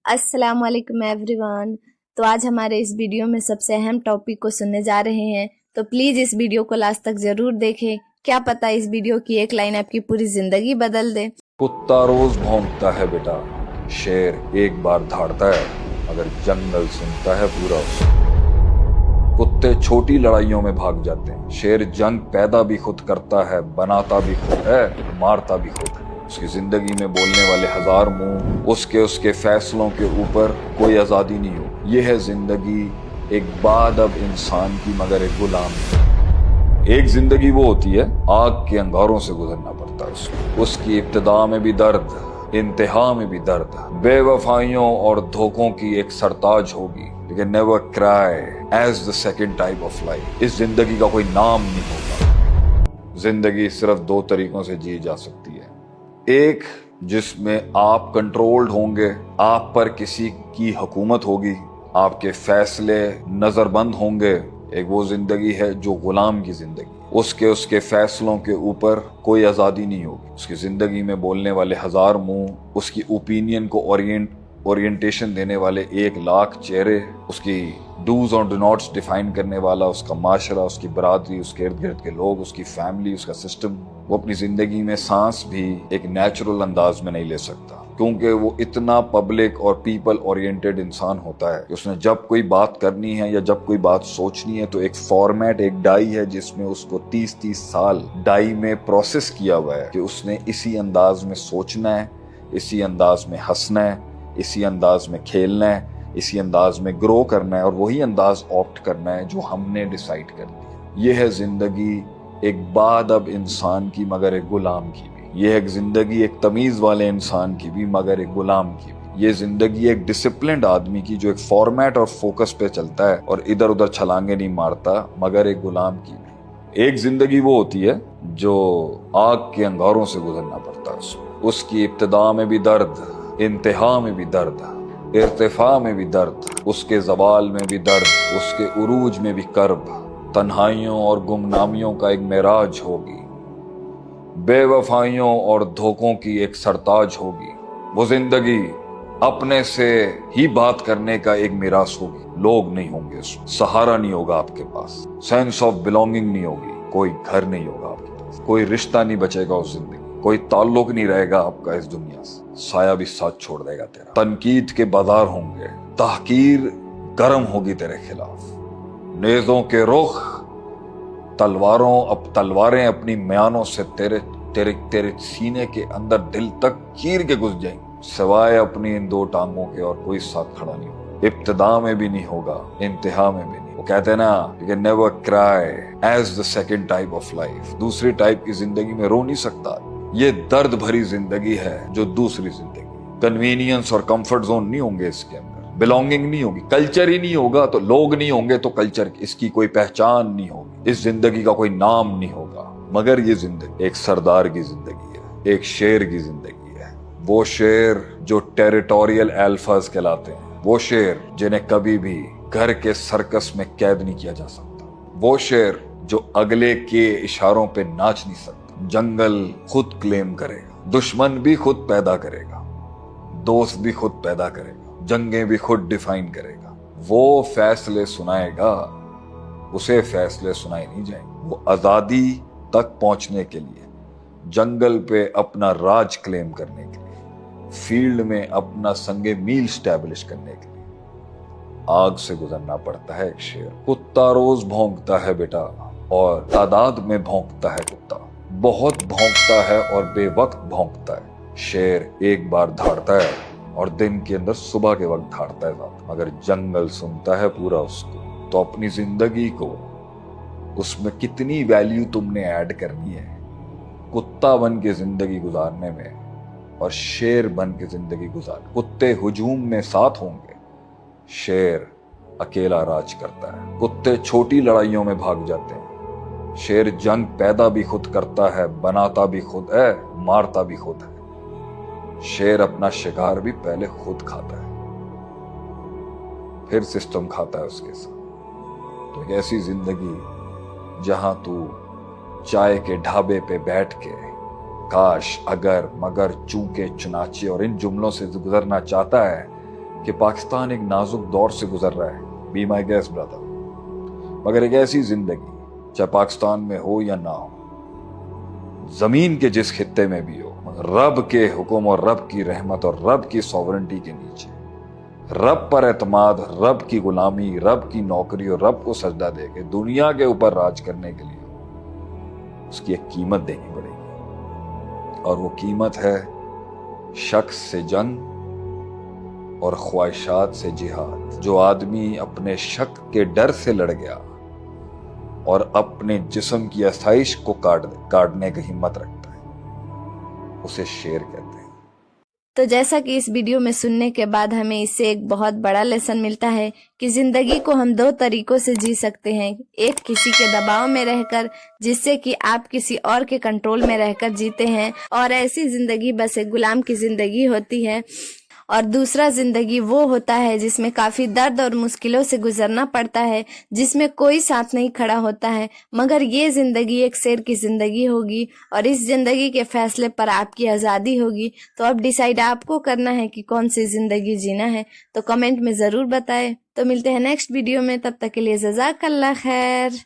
अस्सलाम वालेकुम एवरीवन। तो आज हमारे इस वीडियो में सबसे अहम टॉपिक को सुनने जा रहे हैं, तो प्लीज़ इस वीडियो को लास्ट तक ज़रूर देखें। क्या पता इस वीडियो की एक लाइन आपकी पूरी ज़िंदगी बदल दे। कुत्ता रोज भौंकता है बेटा, शेर एक बार धाड़ता है, मगर जंगल सुनता है पूरा। कुत्ते छोटी लड़ाइयों में भाग जाते हैं, शेर जंग पैदा भी खुद करता है, बनाता भी खुद है, मारता भी खुद है। उसकी जिंदगी में बोलने वाले हजार मुंह, उसके उसके फैसलों के ऊपर कोई आजादी नहीं हो। ये है जिंदगी एक बादब इंसान की, मगर एक गुलाम। एक जिंदगी वो होती है आग के अंगारों से गुजरना पड़ता है उसको। उसकी इब्तिदा में भी दर्द, इंतहा में भी दर्द, बेवफाइयों और धोखों की एक सरताज होगी, लेकिन never cry as the second type of life. इस जिंदगी का कोई नाम नहीं होगा। जिंदगी सिर्फ दो तरीकों से जी जा सकती है, एक जिसमें आप कंट्रोल्ड होंगे, आप पर किसी की हुकूमत होगी, आपके फैसले नजरबंद होंगे। एक वो जिंदगी है जो गुलाम की जिंदगी, उसके उसके फैसलों के ऊपर कोई आजादी नहीं होगी। उसकी जिंदगी में बोलने वाले हजार मुंह, उसकी ओपिनियन को ओरिएंटेशन देने वाले 1,00,000 चेहरे, उसकी डूज और डू नॉट्स डिफाइन करने वाला उसका माशरा, उसकी बरादरी, उसके इर्द गिर्द के लोग, उसकी फैमिली, उसका सिस्टम। वो अपनी जिंदगी में सांस भी एक नेचुरल अंदाज में नहीं ले सकता, क्योंकि वो इतना पब्लिक और पीपल ओरिएंटेड इंसान होता है कि उसने जब कोई बात करनी है या जब कोई बात सोचनी है तो एक फॉर्मेट, एक डाई है जिसमें उसको 30-30 साल डाई में प्रोसेस किया हुआ है कि उसने इसी अंदाज में सोचना है, इसी अंदाज में हंसना है, इसी अंदाज में खेलना है, इसी अंदाज में ग्रो करना है, और वही अंदाज ऑप्ट करना है जो हमने डिसाइड कर लिया। ये है जिंदगी एक बादब इंसान की, मगर एक गुलाम की भी। ये है जिंदगी एक तमीज वाले इंसान की भी, मगर एक गुलाम की भी। ये जिंदगी एक डिसिप्लिन्ड आदमी की जो एक फॉर्मेट और फोकस पे चलता है और इधर उधर छलांगे नहीं मारता, मगर एक गुलाम की भी। एक जिंदगी वो होती है जो आग के अंगारों से गुजरना पड़ता है उसको। उसकी इब्तिदा में भी दर्द, इंतहा में भी दर्द, इर्तिफा में भी दर्द, उसके जवाल में भी दर्द, उसके उरूज में भी कर्ब, तन्हाइयों और गुमनामियों का एक मेराज होगी, बेवफाइयों और धोखों की एक सरताज होगी। वो जिंदगी अपने से ही बात करने का एक मिरास होगी। लोग नहीं होंगे उसमें, सहारा नहीं होगा आपके पास, सेंस ऑफ बिलोंगिंग नहीं होगी, कोई घर नहीं होगा आपके पास, कोई रिश्ता नहीं बचेगा उस जिंदगी, कोई ताल्लुक नहीं रहेगा आपका इस दुनिया से, साया भी साथ छोड़ देगा तेरा। तनकीद के बाजार होंगे, तहकीर गर्म होगी तेरे खिलाफ, नेजों के रुख, तलवारें अपनी म्यानों से तेरे तेरे तेरे सीने के अंदर दिल तक चीर के घुस जाएंगे। सिवाय अपनी इन दो टांगों के और कोई साथ खड़ा नहीं होगा। इब्तिदा में भी नहीं होगा, इंतहा में भी नहीं। वो कहते हैं ना, you can never cry as the second type of life. दूसरी टाइप की जिंदगी में रो नहीं सकता। ये दर्द भरी जिंदगी है जो दूसरी जिंदगी। कन्वीनियंस और कंफर्ट जोन नहीं होंगे इसके अंदर, बिलोंगिंग नहीं होगी, कल्चर ही नहीं होगा तो लोग नहीं होंगे, तो कल्चर इसकी कोई पहचान नहीं होगी, इस जिंदगी का कोई नाम नहीं होगा। मगर ये जिंदगी एक सरदार की जिंदगी है, एक शेर की जिंदगी है। वो शेर जो टेरिटोरियल अल्फाज कहलाते हैं, वो शेर जिन्हें कभी भी घर के सर्कस में कैद नहीं किया जा सकता, वो शेर जो अगले के इशारों पे नाच नहीं सकता। जंगल खुद क्लेम करेगा, दुश्मन भी खुद पैदा करेगा, दोस्त भी खुद पैदा करेगा, जंगें भी खुद डिफाइन करेगा। वो फैसले सुनाएगा, उसे फैसले सुनाए नहीं जाएंगे। वो आजादी तक पहुंचने के लिए, जंगल पे अपना राज क्लेम करने के लिए, फील्ड में अपना संगे मील स्टैब्लिश करने के लिए आग से गुजरना पड़ता है एक शेर। कुत्ता रोज भौंकता है बेटा, और तादाद में भौंकता है कुत्ता, बहुत भौंकता है और बेवक्त भौंकता है। शेर एक बार धाड़ता है और दिन के अंदर सुबह के वक्त धाड़ता है, मगर जंगल सुनता है पूरा उसको। तो अपनी जिंदगी को, उसमें कितनी वैल्यू तुमने ऐड करनी है कुत्ता बन के जिंदगी गुजारने में, और शेर बन के जिंदगी गुजार। कुत्ते हुजूम में साथ होंगे, शेर अकेला राज करता है। कुत्ते छोटी लड़ाइयों में भाग जाते हैं, शेर जंग पैदा भी खुद करता है, बनाता भी खुद है, मारता भी खुद है। शेर अपना शिकार भी पहले खुद खाता है, फिर सिस्टम खाता है उसके साथ। तो एक ऐसी जिंदगी जहां तू चाय के ढाबे पे बैठ के काश, अगर, मगर, चूंकि, चुनाचे और इन जुमलों से गुजरना चाहता है, कि पाकिस्तान एक नाजुक दौर से गुजर रहा है, बी माई गेस्ट ब्रदर, मगर एक ऐसी जिंदगी चाहे पाकिस्तान में हो या ना हो, जमीन के जिस खित्ते में भी हो, मगर रब के हुक्म और रब की रहमत और रब की सॉवरेंटी के नीचे रब पर एतमाद, रब की गुलामी, रब की नौकरी और रब को सजदा दे के दुनिया के ऊपर राज करने के लिए उसकी एक कीमत देनी पड़ेगी, और वो कीमत है शक से जंग और ख्वाहिशात से जिहाद। जो आदमी अपने शक के डर से लड़ गया और अपने जिस्म की आसाइश को काटने की हिम्मत रखता है, उसे शेर कहते हैं। तो जैसा कि इस वीडियो में सुनने के बाद हमें इससे एक बहुत बड़ा लेसन मिलता है कि जिंदगी को हम दो तरीकों से जी सकते हैं। एक किसी के दबाव में रहकर, जिससे कि आप किसी और के कंट्रोल में रहकर जीते हैं, और ऐसी जिंदगी बस एक गुलाम की जिंदगी होती है। और दूसरा जिंदगी वो होता है जिसमें काफी दर्द और मुश्किलों से गुजरना पड़ता है, जिसमें कोई साथ नहीं खड़ा होता है, मगर ये जिंदगी एक शेर की जिंदगी होगी और इस जिंदगी के फैसले पर आपकी आजादी होगी। तो अब डिसाइड आपको करना है कि कौन सी जिंदगी जीना है, तो कमेंट में जरूर बताएं। तो मिलते हैं नेक्स्ट वीडियो में, तब तक के लिए जज़ाकल्लाह खैर।